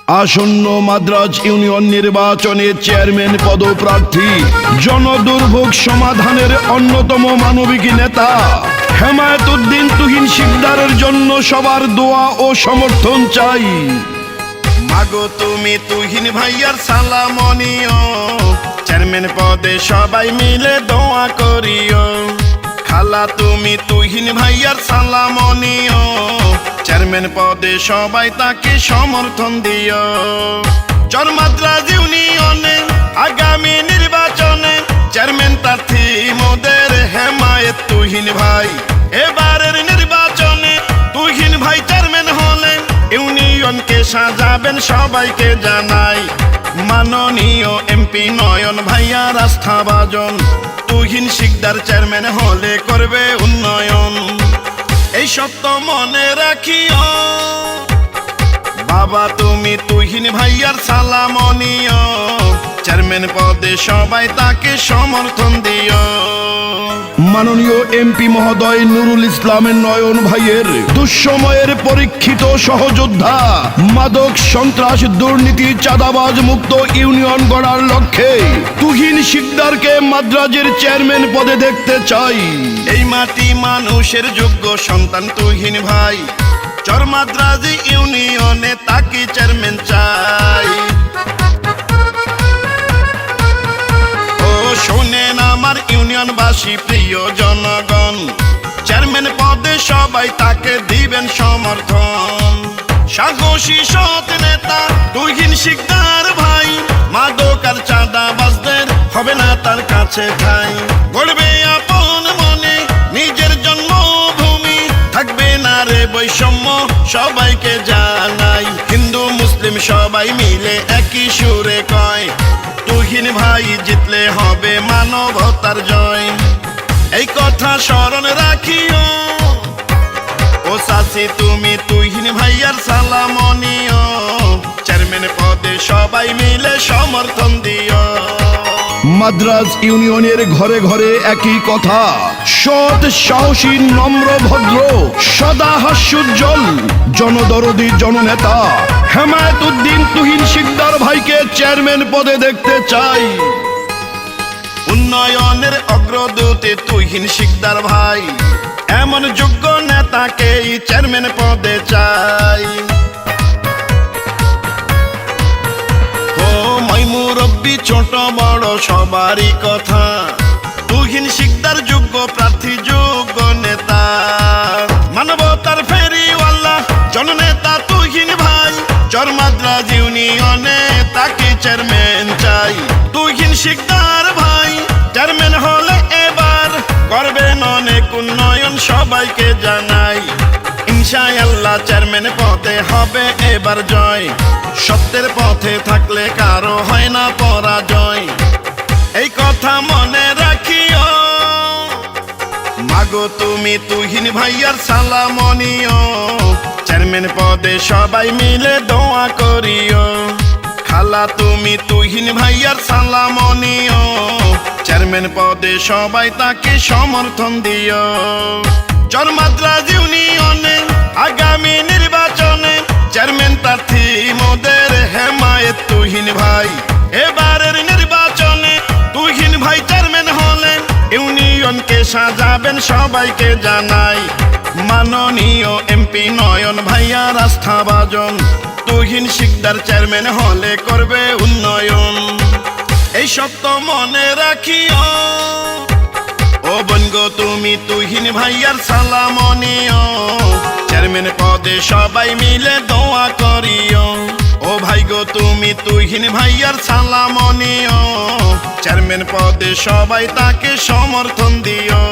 আসন্ন মাদ্রাজ ইউনিয়ন নির্বাচনে চেয়ারম্যান পদপ্রার্থী জনদুর্ভোগ সমাধানের অন্যতম মানবিক নেতা হেমায়েতুদ্দিন তুহিন শিকদারের জন্য সবার দোয়া ও সমর্থন চাই। মাগো তুমি তুহিন ভাইয়ার সালাম নিও, চেয়ারম্যান পদে সবাই মিলে দোয়া করিও। খালা তুমি তুহিন ভাইয়ার সালাম নিও, চেয়ারম্যান পদে সবাই তাকে সমর্থন দিও। চরমাদ্রাজ ইউনিয়নে আগামী নির্বাচনে চেয়ারম্যান প্রার্থী মোদের হেমায়েত তুহিন ভাই। এবারের নির্বাচনে তুহিন ভাই চেয়ারম্যান হলে ইউনিয়নকে সাজাবেন সবাইকে জানাই। মাননীয় এমপি নয়ন ভাইয়ার আস্থাভাজন, তুহিন শিকদার চেয়ারম্যান হলে করবে উন্নয়ন। এই সত্য মনে রাখিও, বাবা তুমি তুহিন ভাইয়ার সালাম নিও, চেয়ারম্যান পদে সবাই তাকে সমর্থন দিও। মাননীয় এমপি মহোদয় নুরুল ইসলামের নয়ন ভাইয়ের দুঃসময়ের পরীক্ষিত সহযোদ্ধা, মাদক সন্ত্রাস দুর্নীতি চাঁদাবাজ মুক্ত ইউনিয়ন গড়ার লক্ষ্যে তুহিন শিকদারকে মাদ্রাজের চেয়ারম্যান পদে দেখতে চাই। এই মাটি মানুষের যোগ্য সন্তান তুহিন ভাই, চরমাদ্রাজ ইউনিয়নে তাকে চেয়ারম্যান চাই। ও শোনেন আমার ইউনিয়নবাসী প্রিয় জনগণ, চেয়ারম্যান পদে সবাই তাকে দিবেন সমর্থন। সাহসী সৎ নেতা তুহিন শিকদার ভাই, মাদক আর চাঁদাবাজদের হবে না তার কাছে ঠাই। গড়বে আপন মনে নিজের জন্মভূমি, থাকবে না রে বৈষম্য সবাইকে জানাই। হিন্দু মুসলিম সবাই মিলে একই সুরে কয়, তুহিন ভাই জিতলে হবে মানবতার জয়। এই কথা স্মরণ রাখিও, ও চাচি তুমি তুহিন ভাইয়ার সালাম নিও, চেয়ারম্যান পদে সবাই মিলে সমর্থন দিও। মাদ্রাজ ইউনিয়নের ঘরে ঘরে একই কথা, সৎ সাহসী নম্র ভদ্র সদা হাস্যোজ্জ্বল জনদরদী জননেতা হেমায়েতুদ্দিন তুহিন শিকদার ভাইকে চেয়ারম্যান পদে দেখতে চাই। উন্নয়নের অগ্রদূতে তুহিন শিকদার ভাই, এমন যোগ্য নেতাকেই চেয়ারম্যান পদে চাই। ও মুরব্বী ছোট বড় সবারই কথা, তুহিন শিকদার যোগ্য প্রার্থী যোগ্য নেতা। মানবতার ফেরিওয়ালা জননেতা তুহিন ভাই, চরমাদ্রাজ ইউনিয়নে তাকে চেয়ারম্যান চাই। তুহিন শিকদার ভাই চেয়ারম্যান হলে এবার করবেন অনেক উন্নয়ন সবাইকে জানাই। ইনশাআল্লাহ চেয়ারম্যান পদে হবে এবার জয়, সত্যের পথে থাকলে কারো হয় না পরাজয়। এই কথা মনে রাখিও, মাগো তুমি তুহিন ভাইয়ার সালাম নিও, চেয়ারম্যান পদে সবাই মিলে দোয়া করিও। খালা তুমি তুহিন ভাইয়ার সালাম নিও, চেয়ারম্যান পদে সবাই তাকে সমর্থন দিও। চরমাদ্রাজ ইউনিয়নে আগামী নির্বাচনে চেয়ারম্যান প্রার্থী মোদের হেমায়েত তুহিন ভাই। এবারের নির্বাচনে তুহিন ভাই চেয়ারম্যান হলে ইউনিয়নকে সাজাবেন সবাইকে জানাই। মাননীয় এমপি নয়ন ভাইয়ার আস্থাভাজন, তুহিন শিকদার চেয়ারম্যান হলে করবে উন্নয়ন। এই সত্য মনে রাখিও, ও বনগো তুমি তুহিন ভাইয়ার সালাম নিও, চেয়ারম্যান পদে সবাই মিলে দোয়া করিও। ও ভাই গো তুমি তুহিন ভাইয়ার সালাম নিও, চেয়ারম্যান পদে সবাই তাকে সমর্থন দিও।